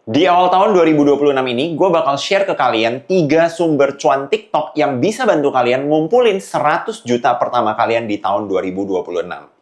Di awal tahun 2026 ini, gue bakal share ke kalian 3 sumber cuan TikTok yang bisa bantu kalian ngumpulin 100 juta pertama kalian di tahun 2026.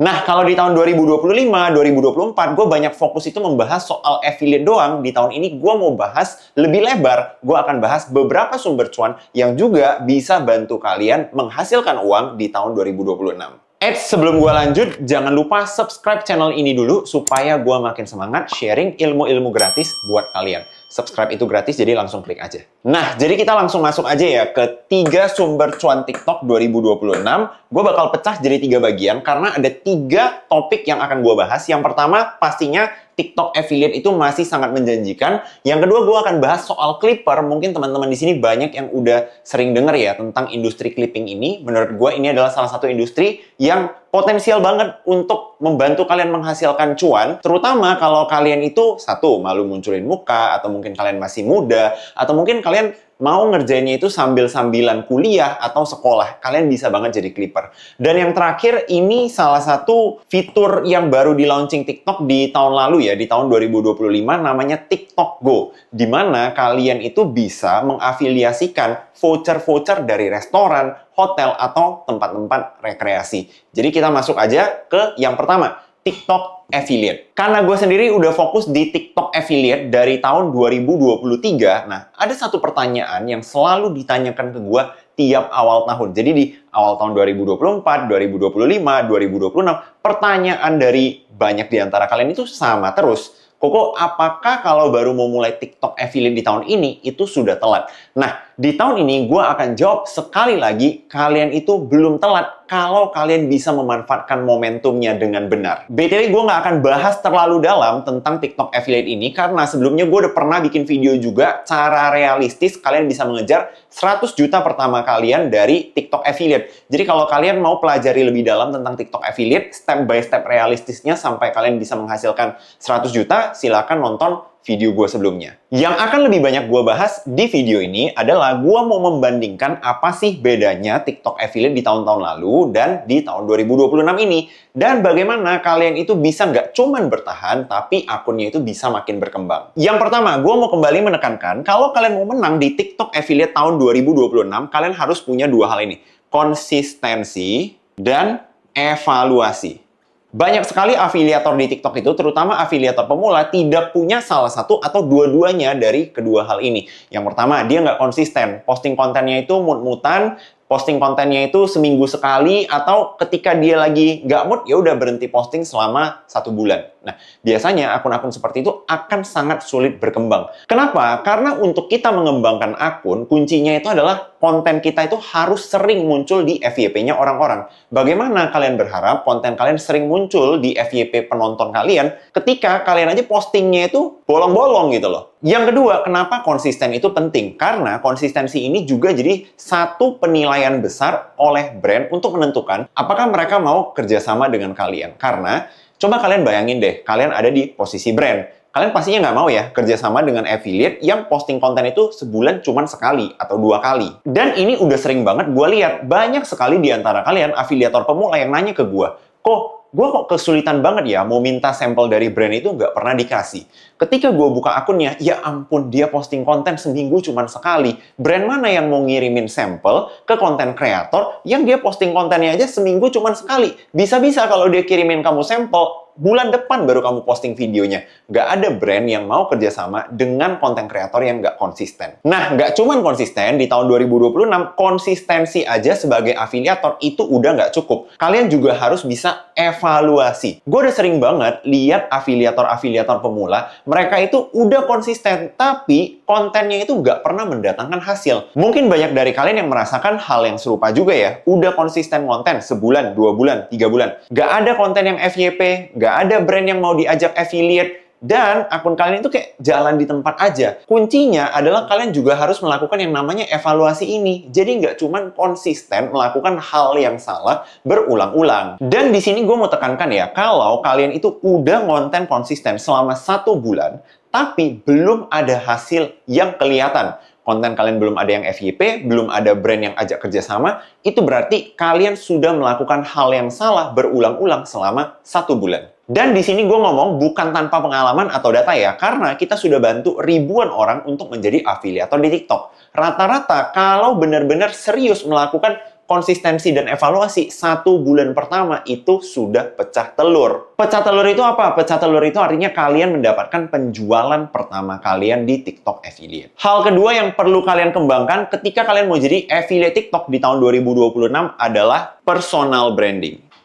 Nah, kalau di tahun 2025, 2024, gue banyak fokus itu membahas soal affiliate doang. Di tahun ini, gue mau bahas lebih lebar. Gue akan bahas beberapa sumber cuan yang juga bisa bantu kalian menghasilkan uang di tahun 2026. Sebelum gue lanjut, jangan lupa subscribe channel ini dulu supaya gue makin semangat sharing ilmu-ilmu gratis buat kalian. Subscribe itu gratis, jadi langsung klik aja. Nah, jadi kita langsung masuk aja ya ke 3 sumber cuan TikTok 2026. Gue bakal pecah jadi 3 bagian karena ada 3 topik yang akan gue bahas. Yang pertama, pastinya TikTok affiliate itu masih sangat menjanjikan. Yang kedua, gue akan bahas soal Clipper. Mungkin teman-teman di sini banyak yang udah sering denger ya tentang industri clipping ini. Menurut gue ini adalah salah satu industri yang potensial banget untuk membantu kalian menghasilkan cuan. Terutama kalau kalian itu, satu, malu munculin muka, atau mungkin kalian masih muda, atau mungkin kalian mau ngerjainnya itu sambil-sambilan kuliah atau sekolah, kalian bisa banget jadi Clipper. Dan yang terakhir, ini salah satu fitur yang baru di launching TikTok di tahun lalu ya, di tahun 2025, namanya TikTok Go. Di mana kalian itu bisa mengafiliasikan voucher-voucher dari restoran, hotel, atau tempat-tempat rekreasi. Jadi kita masuk aja ke yang pertama, TikTok Affiliate. Karena gue sendiri udah fokus di TikTok Affiliate dari tahun 2023, nah ada satu pertanyaan yang selalu ditanyakan ke gue tiap awal tahun. Jadi di awal tahun 2024, 2025, 2026, pertanyaan dari banyak di antara kalian itu sama terus. Koko, apakah kalau baru mau mulai TikTok Affiliate di tahun ini, itu sudah telat? Nah, di tahun ini gue akan jawab sekali lagi, kalian itu belum telat kalau kalian bisa memanfaatkan momentumnya dengan benar. BTW, gue nggak akan bahas terlalu dalam tentang TikTok Affiliate ini, karena sebelumnya gue udah pernah bikin video juga cara realistis kalian bisa mengejar 100 juta pertama kalian dari TikTok Affiliate. Jadi kalau kalian mau pelajari lebih dalam tentang TikTok Affiliate, step by step realistisnya sampai kalian bisa menghasilkan 100 juta, silakan nonton video gue sebelumnya. Yang akan lebih banyak gue bahas di video ini adalah gue mau membandingkan apa sih bedanya TikTok Affiliate di tahun-tahun lalu dan di tahun 2026 ini. Dan bagaimana kalian itu bisa nggak cuman bertahan, tapi akunnya itu bisa makin berkembang. Yang pertama, gue mau kembali menekankan, kalau kalian mau menang di TikTok Affiliate tahun 2026, kalian harus punya 2 hal ini. Konsistensi dan evaluasi. Banyak sekali afiliator di TikTok itu, terutama afiliator pemula, tidak punya salah satu atau dua-duanya dari kedua hal ini. Yang pertama, dia nggak konsisten. Posting kontennya itu mut-mutan, posting kontennya itu seminggu sekali, atau ketika dia lagi nggak mood, ya udah berhenti posting selama 1 bulan. Nah, biasanya akun-akun seperti itu akan sangat sulit berkembang. Kenapa? Karena untuk kita mengembangkan akun, kuncinya itu adalah konten kita itu harus sering muncul di FYP-nya orang-orang. Bagaimana kalian berharap konten kalian sering muncul di FYP penonton kalian ketika kalian aja postingnya itu bolong-bolong gitu loh. Yang kedua, kenapa konsisten itu penting? Karena konsistensi ini juga jadi satu penilaian besar oleh brand untuk menentukan apakah mereka mau kerjasama dengan kalian. Karena coba kalian bayangin deh, kalian ada di posisi brand. Kalian pastinya nggak mau ya kerjasama dengan affiliate yang posting konten itu sebulan cuma sekali atau 2 kali. Dan ini udah sering banget gue lihat, banyak sekali di antara kalian afiliator pemula yang nanya ke gue, gue kok kesulitan banget ya mau minta sampel dari brand itu nggak pernah dikasih. Ketika gue buka akunnya, ya ampun dia posting konten seminggu cuma sekali. Brand mana yang mau ngirimin sampel ke konten kreator yang dia posting kontennya aja seminggu cuma sekali? Bisa-bisa kalau dia kirimin kamu sampel, bulan depan baru kamu posting videonya. Nggak ada brand yang mau kerjasama dengan konten kreator yang nggak konsisten. Nah, nggak cuman konsisten, di tahun 2026, konsistensi aja sebagai afiliator itu udah nggak cukup. Kalian juga harus bisa evaluasi. Gue udah sering banget lihat afiliator-afiliator pemula, mereka itu udah konsisten, tapi kontennya itu nggak pernah mendatangkan hasil. Mungkin banyak dari kalian yang merasakan hal yang serupa juga ya. Udah konsisten konten sebulan, 2 bulan, 3 bulan. Nggak ada konten yang FYP, nggak ada brand yang mau diajak affiliate, dan akun kalian itu kayak jalan di tempat aja. Kuncinya adalah kalian juga harus melakukan yang namanya evaluasi ini. Jadi nggak cuma konsisten melakukan hal yang salah berulang-ulang. Dan di sini gue mau tekankan ya, kalau kalian itu udah ngonten konsisten selama 1 bulan, tapi belum ada hasil yang kelihatan, konten kalian belum ada yang FYP, belum ada brand yang ajak kerjasama, itu berarti kalian sudah melakukan hal yang salah berulang-ulang selama 1 bulan. Dan di sini gue ngomong bukan tanpa pengalaman atau data ya, karena kita sudah bantu ribuan orang untuk menjadi afiliator di TikTok. Rata-rata kalau benar-benar serius melakukan konsistensi dan evaluasi, 1 bulan pertama itu sudah pecah telur. Pecah telur itu apa? Pecah telur itu artinya kalian mendapatkan penjualan pertama kalian di TikTok Affiliate. Hal kedua yang perlu kalian kembangkan ketika kalian mau jadi affiliate TikTok di tahun 2026 adalah personal branding.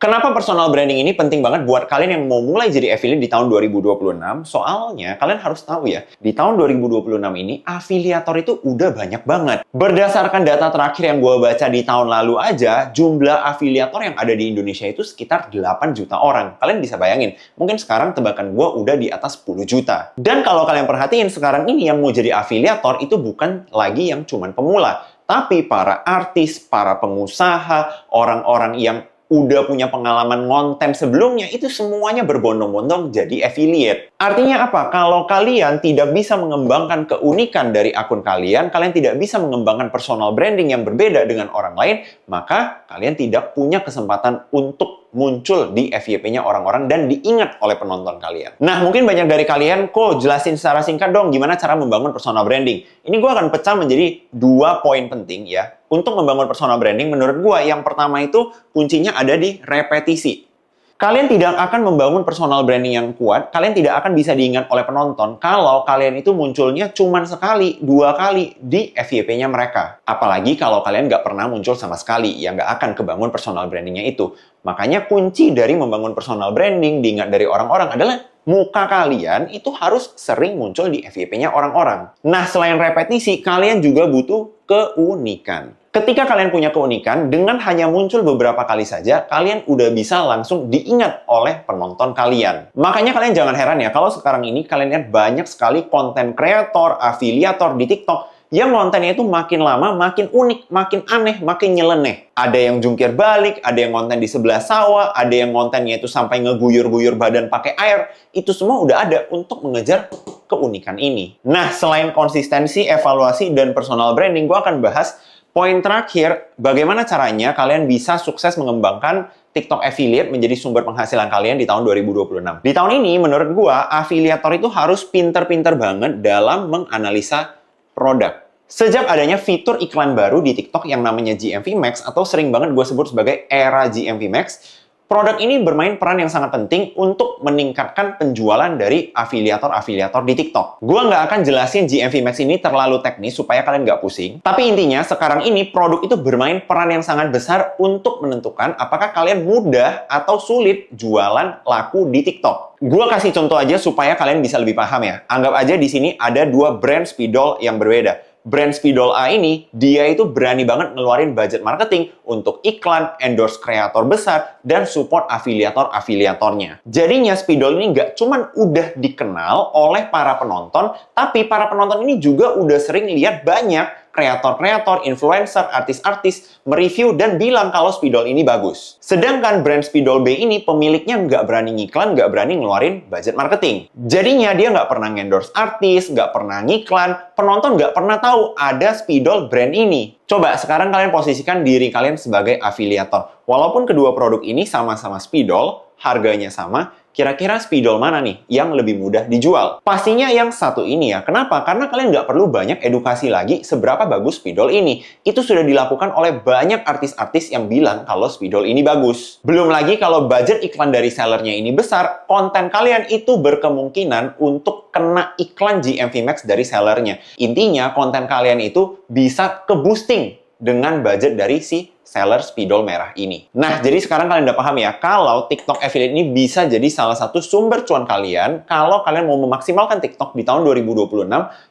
Kenapa personal branding ini penting banget buat kalian yang mau mulai jadi affiliate di tahun 2026? Soalnya kalian harus tahu ya, di tahun 2026 ini afiliator itu udah banyak banget. Berdasarkan data terakhir yang gue baca di tahun lalu aja, jumlah afiliator yang ada di Indonesia itu sekitar 8 juta orang. Kalian bisa bayangin, mungkin sekarang tebakan gue udah di atas 10 juta. Dan kalau kalian perhatiin, sekarang ini yang mau jadi afiliator itu bukan lagi yang cuman pemula, tapi para artis, para pengusaha, orang-orang yang udah punya pengalaman konten sebelumnya, itu semuanya berbondong-bondong jadi affiliate. Artinya apa? Kalau kalian tidak bisa mengembangkan keunikan dari akun kalian tidak bisa mengembangkan personal branding yang berbeda dengan orang lain, maka kalian tidak punya kesempatan untuk muncul di FYP-nya orang-orang dan diingat oleh penonton kalian. Nah, mungkin banyak dari kalian, kok jelasin secara singkat dong gimana cara membangun personal branding. Ini gue akan pecah menjadi 2 poin penting ya. Untuk membangun personal branding, menurut gue yang pertama itu kuncinya ada di repetisi. Kalian tidak akan membangun personal branding yang kuat, kalian tidak akan bisa diingat oleh penonton kalau kalian itu munculnya cuma sekali, 2 kali di FYP-nya mereka. Apalagi kalau kalian nggak pernah muncul sama sekali, ya nggak akan kebangun personal brandingnya itu. Makanya kunci dari membangun personal branding, diingat dari orang-orang adalah muka kalian itu harus sering muncul di FYP-nya orang-orang. Nah, selain repetisi, kalian juga butuh keunikan. Ketika kalian punya keunikan, dengan hanya muncul beberapa kali saja, kalian udah bisa langsung diingat oleh penonton kalian. Makanya kalian jangan heran ya, kalau sekarang ini kalian lihat banyak sekali konten kreator, afiliator di TikTok yang kontennya itu makin lama, makin unik, makin aneh, makin nyeleneh. Ada yang jungkir balik, ada yang konten di sebelah sawah, ada yang kontennya itu sampai ngeguyur-guyur badan pakai air. Itu semua udah ada untuk mengejar keunikan ini. Nah, selain konsistensi, evaluasi, dan personal branding, gue akan bahas poin terakhir, bagaimana caranya kalian bisa sukses mengembangkan TikTok Affiliate menjadi sumber penghasilan kalian di tahun 2026. Di tahun ini, menurut gua, afiliator itu harus pinter-pinter banget dalam menganalisa produk. Sejak adanya fitur iklan baru di TikTok yang namanya GMV Max, atau sering banget gue sebut sebagai era GMV Max, produk ini bermain peran yang sangat penting untuk meningkatkan penjualan dari afiliator-afiliator di TikTok. Gue nggak akan jelasin GMV Max ini terlalu teknis supaya kalian nggak pusing. Tapi intinya, sekarang ini produk itu bermain peran yang sangat besar untuk menentukan apakah kalian mudah atau sulit jualan laku di TikTok. Gue kasih contoh aja supaya kalian bisa lebih paham ya. Anggap aja di sini ada 2 brand spidol yang berbeda. Brand spidol A ini, dia itu berani banget ngeluarin budget marketing untuk iklan, endorse kreator besar, dan support afiliator-afiliatornya. Jadinya spidol ini nggak cuman udah dikenal oleh para penonton, tapi para penonton ini juga udah sering lihat banyak kreator-kreator, influencer, artis-artis mereview dan bilang kalau spidol ini bagus. Sedangkan brand spidol B ini pemiliknya nggak berani ngiklan, nggak berani ngeluarin budget marketing. Jadinya dia nggak pernah ngendorse artis, nggak pernah ngiklan, penonton nggak pernah tahu ada spidol brand ini. Coba sekarang kalian posisikan diri kalian sebagai afiliator. Walaupun kedua produk ini sama-sama spidol, harganya sama, kira-kira spidol mana nih yang lebih mudah dijual? Pastinya yang satu ini ya. Kenapa? Karena kalian nggak perlu banyak edukasi lagi seberapa bagus spidol ini. Itu sudah dilakukan oleh banyak artis-artis yang bilang kalau spidol ini bagus. Belum lagi kalau budget iklan dari sellernya ini besar, konten kalian itu berkemungkinan untuk kena iklan GMV Max dari sellernya. Intinya konten kalian itu bisa ke-boosting dengan budget dari si seller spidol merah ini. Nah, jadi sekarang kalian udah paham ya, kalau TikTok Affiliate ini bisa jadi salah satu sumber cuan kalian kalau kalian mau memaksimalkan TikTok di tahun 2026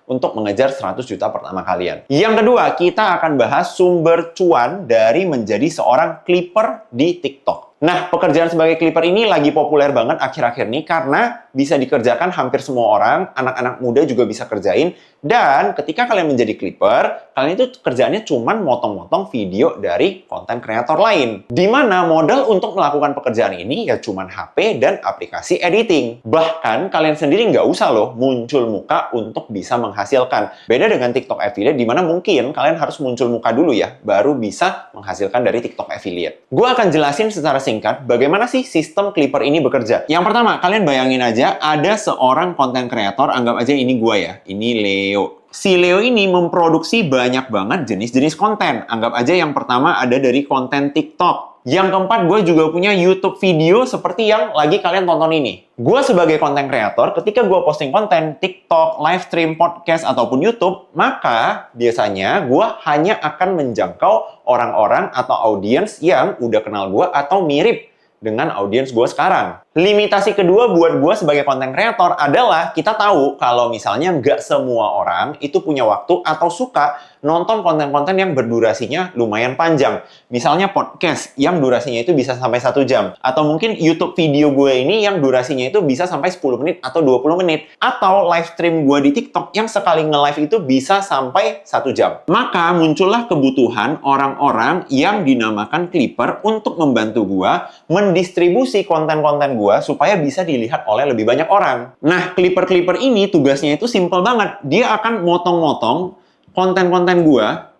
untuk mengejar 100 juta pertama kalian. Yang kedua, kita akan bahas sumber cuan dari menjadi seorang clipper di TikTok. Nah, pekerjaan sebagai clipper ini lagi populer banget akhir-akhir ini karena bisa dikerjakan hampir semua orang, anak-anak muda juga bisa kerjain, dan ketika kalian menjadi clipper, kalian itu kerjaannya cuman motong-motong video dari konten kreator lain. Dimana modal untuk melakukan pekerjaan ini ya cuman HP dan aplikasi editing. Bahkan kalian sendiri nggak usah loh muncul muka untuk bisa menghasilkan. Beda dengan TikTok Affiliate, dimana mungkin kalian harus muncul muka dulu ya, baru bisa menghasilkan dari TikTok Affiliate. Gue akan jelasin secara singkat, bagaimana sih sistem Clipper ini bekerja? Yang pertama, kalian bayangin aja ada seorang konten kreator, anggap aja ini gua ya, ini Leo. Si Leo ini memproduksi banyak banget jenis-jenis konten. Anggap aja yang pertama ada dari konten TikTok. Yang keempat, gue juga punya YouTube video seperti yang lagi kalian tonton ini. Gue sebagai konten kreator, ketika gue posting konten TikTok, live stream, podcast, ataupun YouTube, maka biasanya gue hanya akan menjangkau orang-orang atau audiens yang udah kenal gue atau mirip dengan audiens gue sekarang. Limitasi kedua buat gue sebagai konten kreator adalah kita tahu kalau misalnya nggak semua orang itu punya waktu atau suka nonton konten-konten yang berdurasinya lumayan panjang. Misalnya podcast yang durasinya itu bisa sampai 1 jam. Atau mungkin YouTube video gue ini yang durasinya itu bisa sampai 10 menit atau 20 menit. Atau live stream gue di TikTok yang sekali nge-live itu bisa sampai 1 jam. Maka muncullah kebutuhan orang-orang yang dinamakan Clipper untuk membantu gue mendistribusi konten-konten gue supaya bisa dilihat oleh lebih banyak orang. Nah, Clipper-Clipper ini tugasnya itu simple banget. Dia akan motong-motong konten-konten gua,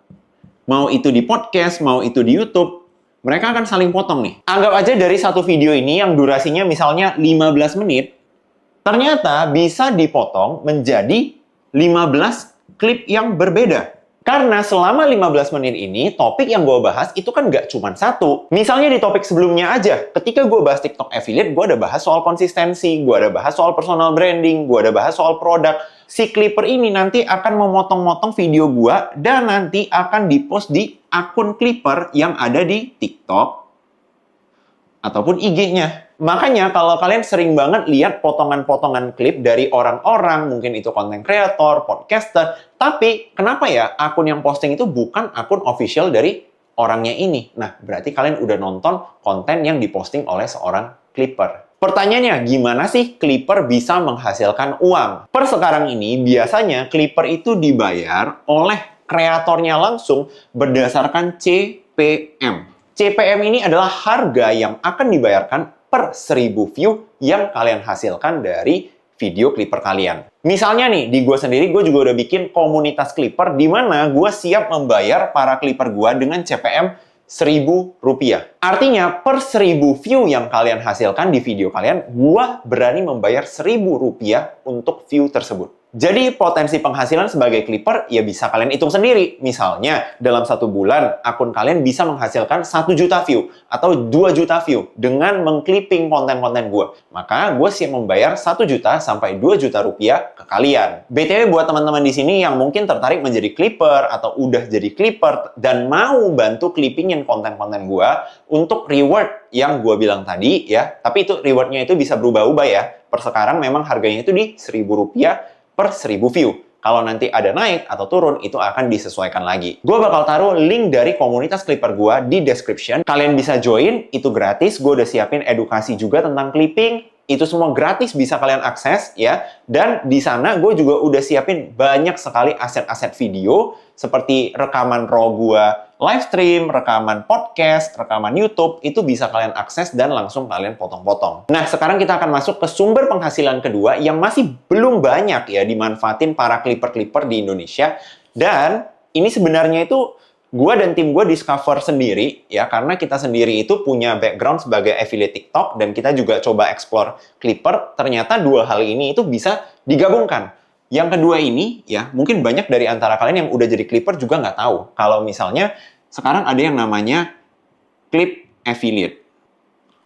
mau itu di podcast, mau itu di YouTube, mereka akan saling potong nih. Anggap aja dari satu video ini yang durasinya misalnya 15 menit, ternyata bisa dipotong menjadi 15 klip yang berbeda. Karena selama 15 menit ini, topik yang gue bahas itu kan nggak cuma satu. Misalnya di topik sebelumnya aja, ketika gue bahas TikTok affiliate, gue ada bahas soal konsistensi, gue ada bahas soal personal branding, gue ada bahas soal produk. Si Clipper ini nanti akan memotong-motong video gue dan nanti akan dipost di akun Clipper yang ada di TikTok ataupun IG-nya. Makanya kalau kalian sering banget lihat potongan-potongan klip dari orang-orang, mungkin itu konten kreator, podcaster, tapi kenapa ya akun yang posting itu bukan akun official dari orangnya ini? Nah, berarti kalian udah nonton konten yang diposting oleh seorang Clipper. Pertanyaannya, gimana sih Clipper bisa menghasilkan uang? Per sekarang ini, biasanya Clipper itu dibayar oleh kreatornya langsung berdasarkan CPM. CPM ini adalah harga yang akan dibayarkan per 1000 view yang kalian hasilkan dari video Clipper kalian. Misalnya nih, di gue sendiri, gue juga udah bikin komunitas Clipper di mana gue siap membayar para Clipper gue dengan CPM Rp1.000. Artinya, per 1000 view yang kalian hasilkan di video kalian, gue berani membayar Rp1.000 untuk view tersebut. Jadi, potensi penghasilan sebagai Clipper ya bisa kalian hitung sendiri. Misalnya, dalam 1 bulan, akun kalian bisa menghasilkan 1 juta view atau 2 juta view dengan mengclipping konten-konten gue. Maka, gue siap membayar 1 juta sampai 2 juta rupiah ke kalian. BTW buat teman-teman di sini yang mungkin tertarik menjadi Clipper atau udah jadi Clipper dan mau bantu clippingin konten-konten gue untuk reward yang gue bilang tadi ya. Tapi itu rewardnya itu bisa berubah-ubah ya. Per sekarang memang harganya itu di Rp1.000 per 1000 view. Kalau nanti ada naik atau turun, itu akan disesuaikan lagi. Gue bakal taruh link dari komunitas Clipper gue di description. Kalian bisa join, itu gratis. Gue udah siapin edukasi juga tentang clipping. Itu semua gratis, bisa kalian akses ya. Dan di sana gue juga udah siapin banyak sekali aset-aset video seperti rekaman raw gue live stream, rekaman podcast, rekaman YouTube, itu bisa kalian akses dan langsung kalian potong-potong. Nah, sekarang kita akan masuk ke sumber penghasilan kedua yang masih belum banyak ya dimanfaatin para Clipper-Clipper di Indonesia. Dan ini sebenarnya itu gue dan tim gue discover sendiri ya, karena kita sendiri itu punya background sebagai affiliate TikTok dan kita juga coba explore Clipper. Ternyata dua hal ini itu bisa digabungkan. Yang kedua ini ya, mungkin banyak dari antara kalian yang udah jadi Clipper juga nggak tahu kalau misalnya sekarang ada yang namanya Clip Affiliate.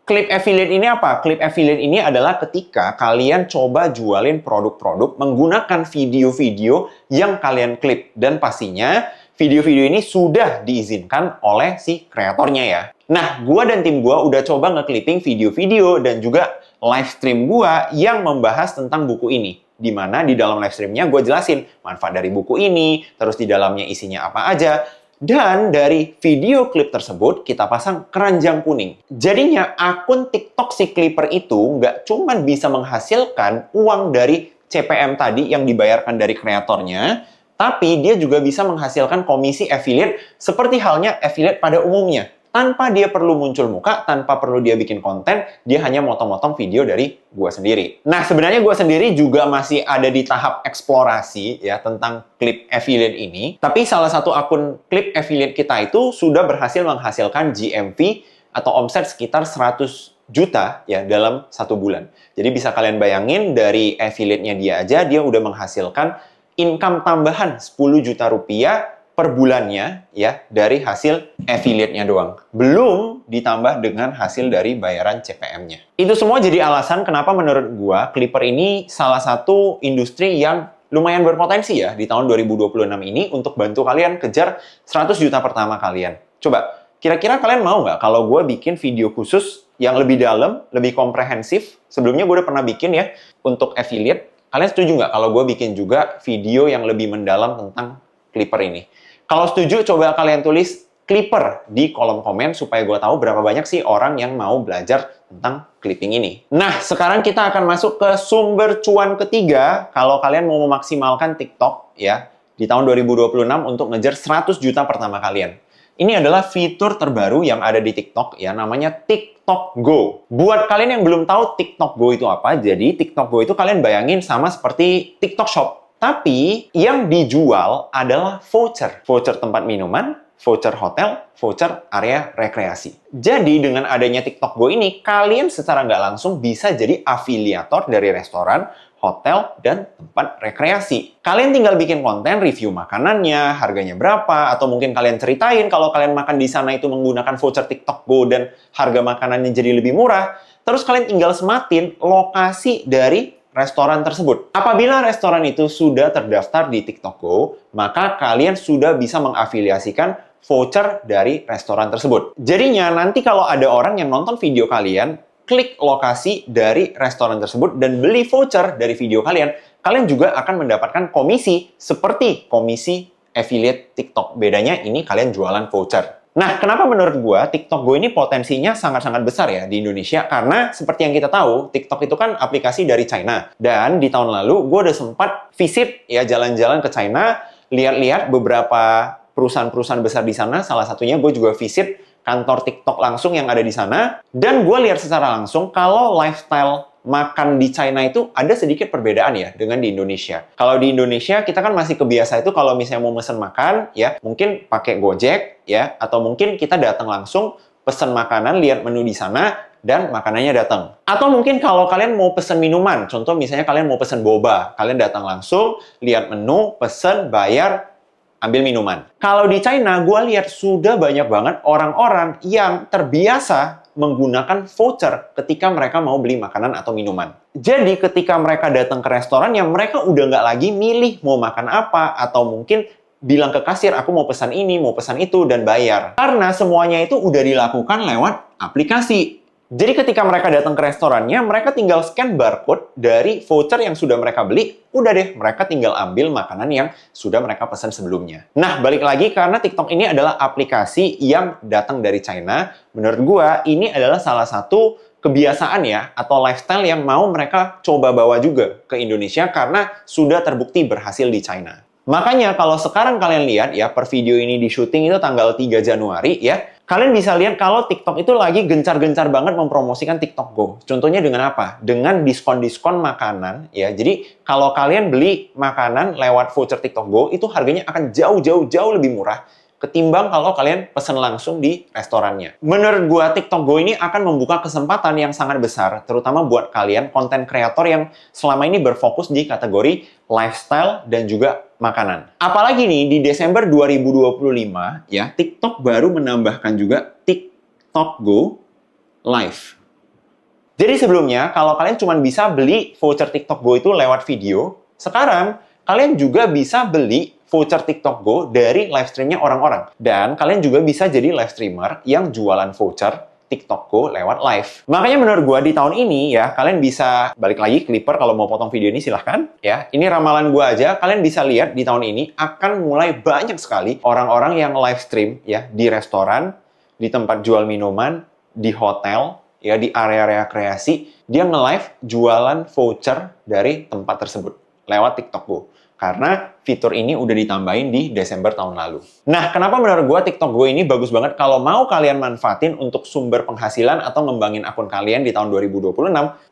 Clip Affiliate ini apa? Clip Affiliate ini adalah ketika kalian coba jualin produk-produk menggunakan video-video yang kalian klip. Dan pastinya video-video ini sudah diizinkan oleh si kreatornya ya. Nah, gua dan tim gua udah coba nge-clipping video-video dan juga live stream gua yang membahas tentang buku ini. Di mana di dalam live streamnya gue jelasin manfaat dari buku ini, terus di dalamnya isinya apa aja. Dan dari video klip tersebut kita pasang keranjang kuning. Jadinya akun TikTok si Clipper itu nggak cuma bisa menghasilkan uang dari CPM tadi yang dibayarkan dari kreatornya, tapi dia juga bisa menghasilkan komisi affiliate seperti halnya affiliate pada umumnya. Tanpa dia perlu muncul muka, tanpa perlu dia bikin konten, dia hanya motong-motong video dari gua sendiri. Nah, sebenarnya gua sendiri juga masih ada di tahap eksplorasi ya tentang klip affiliate ini. Tapi salah satu akun klip affiliate kita itu sudah berhasil menghasilkan GMV atau omset sekitar 100 juta ya dalam 1 bulan. Jadi bisa kalian bayangin dari affiliate-nya dia aja, dia udah menghasilkan income tambahan 10 juta rupiah per bulannya ya dari hasil affiliate-nya doang. Belum ditambah dengan hasil dari bayaran CPM-nya. Itu semua jadi alasan kenapa menurut gua Clipper ini salah satu industri yang lumayan berpotensi ya di tahun 2026 ini untuk bantu kalian kejar 100 juta pertama kalian. Coba, kira-kira kalian mau nggak kalau gue bikin video khusus yang lebih dalam, lebih komprehensif? Sebelumnya gue udah pernah bikin ya untuk affiliate. Kalian setuju nggak kalau gue bikin juga video yang lebih mendalam tentang Clipper ini? Kalau setuju, coba kalian tulis Clipper di kolom komen supaya gue tahu berapa banyak sih orang yang mau belajar tentang clipping ini. Nah, sekarang kita akan masuk ke sumber cuan ketiga kalau kalian mau memaksimalkan TikTok ya di tahun 2026 untuk ngejar 100 juta pertama kalian. Ini adalah fitur terbaru yang ada di TikTok ya, namanya TikTok Go. Buat kalian yang belum tahu TikTok Go itu apa, jadi TikTok Go itu kalian bayangin sama seperti TikTok Shop. Tapi yang dijual adalah voucher. Voucher tempat minuman, voucher hotel, voucher area rekreasi. Jadi dengan adanya TikTok Go ini, kalian secara nggak langsung bisa jadi afiliator dari restoran, hotel, dan tempat rekreasi. Kalian tinggal bikin konten review makanannya, harganya berapa, atau mungkin kalian ceritain kalau kalian makan di sana itu menggunakan voucher TikTok Go dan harga makanannya jadi lebih murah. Terus kalian tinggal sematin lokasi dari restoran tersebut. Apabila restoran itu sudah terdaftar di TikTok Go, maka kalian sudah bisa mengafiliasikan voucher dari restoran tersebut. Jadinya nanti kalau ada orang yang nonton video kalian, klik lokasi dari restoran tersebut dan beli voucher dari video kalian, kalian juga akan mendapatkan komisi seperti komisi affiliate TikTok. Bedanya ini kalian jualan voucher. Nah, kenapa menurut gua TikTok Go ini potensinya sangat-sangat besar ya di Indonesia? Karena seperti yang kita tahu, TikTok itu kan aplikasi dari China. Dan di tahun lalu gua udah sempat visit ya jalan-jalan ke China, lihat-lihat beberapa perusahaan-perusahaan besar di sana. Salah satunya gue juga visit kantor TikTok langsung yang ada di sana. Dan gue lihat secara langsung kalau lifestyle makan di China itu ada sedikit perbedaan ya dengan di Indonesia. Kalau di Indonesia kita kan masih kebiasa itu kalau misalnya mau mesen makan ya mungkin pakai Gojek ya atau mungkin kita datang langsung pesen makanan, lihat menu di sana dan makanannya datang. Atau mungkin kalau kalian mau pesen minuman, contoh misalnya kalian mau pesen boba, kalian datang langsung, lihat menu, pesen, bayar, ambil minuman. Kalau di China, gue lihat sudah banyak banget orang-orang yang terbiasa menggunakan voucher ketika mereka mau beli makanan atau minuman. Jadi ketika mereka datang ke restoran, ya mereka udah nggak lagi milih mau makan apa, atau mungkin bilang ke kasir, aku mau pesan ini, mau pesan itu, dan bayar. Karena semuanya itu udah dilakukan lewat aplikasi. Jadi ketika mereka datang ke restorannya, mereka tinggal scan barcode dari voucher yang sudah mereka beli, udah deh, mereka tinggal ambil makanan yang sudah mereka pesan sebelumnya. Nah, balik lagi karena TikTok ini adalah aplikasi yang datang dari China, menurut gua ini adalah salah satu kebiasaan ya, atau lifestyle yang mau mereka coba bawa juga ke Indonesia karena sudah terbukti berhasil di China. Makanya kalau sekarang kalian lihat ya, per video ini di syuting itu tanggal 3 Januari ya, kalian bisa lihat kalau TikTok itu lagi gencar-gencar banget mempromosikan TikTok Go. Contohnya dengan apa? Dengan diskon-diskon makanan ya. Jadi kalau kalian beli makanan lewat voucher TikTok Go, itu harganya akan jauh lebih murah ketimbang kalau kalian pesen langsung di restorannya. Menurut gua, TikTok Go ini akan membuka kesempatan yang sangat besar, terutama buat kalian konten kreator yang selama ini berfokus di kategori lifestyle dan juga makanan. Apalagi nih, di Desember 2025, ya, TikTok baru menambahkan juga TikTok Go Live. Jadi sebelumnya, kalau kalian cuma bisa beli voucher TikTok Go itu lewat video, sekarang kalian juga bisa beli voucher TikTok Go dari live streamnya orang-orang. Dan kalian juga bisa jadi live streamer yang jualan voucher TikTok Go lewat live. Makanya menurut gua di tahun ini ya, kalian bisa balik lagi Clipper kalau mau potong video ini silahkan ya. Ini ramalan gua aja, kalian bisa lihat di tahun ini akan mulai banyak sekali orang-orang yang live stream ya di restoran, di tempat jual minuman, di hotel, ya di area rekreasi, dia nge-live jualan voucher dari tempat tersebut lewat TikTok Go. Karena fitur ini udah ditambahin di Desember tahun lalu. Nah, kenapa menurut gue TikTok Go ini bagus banget kalau mau kalian manfaatin untuk sumber penghasilan atau ngembangin akun kalian di tahun 2026?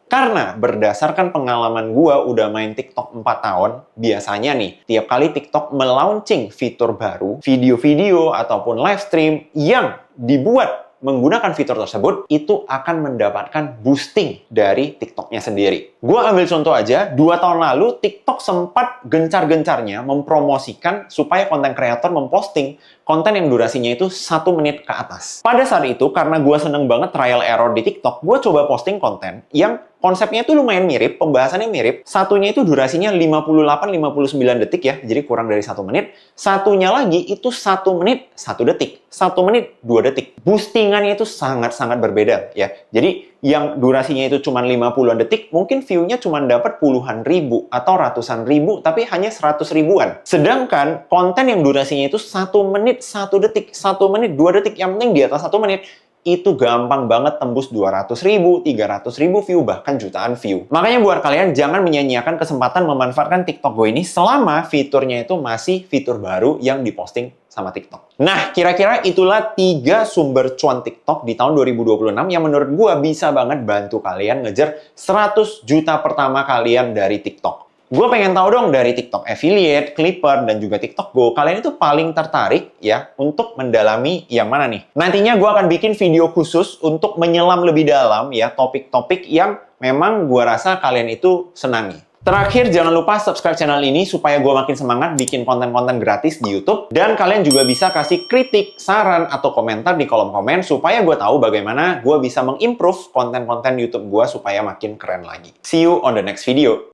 Karena berdasarkan pengalaman gue udah main TikTok 4 tahun, biasanya nih, tiap kali TikTok melaunching fitur baru, video-video ataupun live stream yang dibuat menggunakan fitur tersebut, itu akan mendapatkan boosting dari TikTok-nya sendiri. Gue ambil contoh aja, 2 tahun lalu TikTok sempat gencar-gencarnya mempromosikan supaya konten kreator memposting konten yang durasinya itu 1 menit ke atas. Pada saat itu, karena gue seneng banget trial error di TikTok, gue coba posting konten yang konsepnya itu lumayan mirip, pembahasannya mirip. Satunya itu durasinya 58-59 detik ya, jadi kurang dari 1 menit. Satunya lagi itu 1 menit 1 detik, 1 menit 2 detik. Boostingannya itu sangat-sangat berbeda ya. Jadi yang durasinya itu cuma 50-an detik, mungkin view-nya cuma dapat puluhan ribu atau ratusan ribu, tapi hanya 100 ribuan. Sedangkan konten yang durasinya itu 1 menit 1 detik, 1 menit 2 detik, yang penting di atas 1 menit, itu gampang banget tembus 200 ribu, 300 ribu view, bahkan jutaan view. Makanya buat kalian jangan menyia-nyiakan kesempatan memanfaatkan TikTok Go ini selama fiturnya itu masih fitur baru yang diposting sama TikTok. Nah, kira-kira itulah 3 sumber cuan TikTok di tahun 2026 yang menurut gua bisa banget bantu kalian ngejar 100 juta pertama kalian dari TikTok. Gue pengen tahu dong dari TikTok Affiliate, Clipper, dan juga TikTok Go, kalian itu paling tertarik ya untuk mendalami yang mana nih? Nantinya gue akan bikin video khusus untuk menyelam lebih dalam ya topik-topik yang memang gue rasa kalian itu senangi. Terakhir, jangan lupa subscribe channel ini supaya gue makin semangat bikin konten-konten gratis di YouTube. Dan kalian juga bisa kasih kritik, saran, atau komentar di kolom komen supaya gue tahu bagaimana gue bisa mengimprove konten-konten YouTube gue supaya makin keren lagi. See you on the next video.